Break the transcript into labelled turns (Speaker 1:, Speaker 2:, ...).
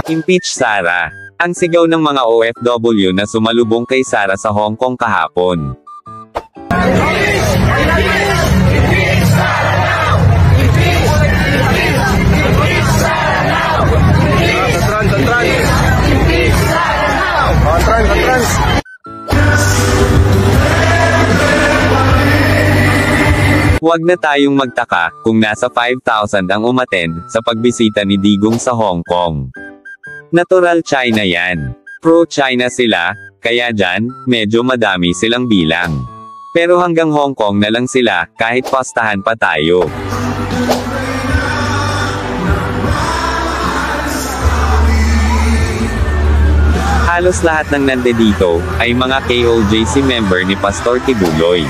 Speaker 1: Impeach Sara. Ang sigaw ng mga OFW na sumalubong kay Sara sa Hong Kong kahapon. Huwag na tayong magtaka kung nasa 5,000 ang umattend sa pagbisita ni Digong sa Hong Kong. Natural China yan. Pro-China sila, kaya dyan, medyo madami silang bilang. Pero hanggang Hong Kong na lang sila, kahit pastahan pa tayo. Halos lahat ng nandito ay mga KOJC member ni Pastor Kibuloy.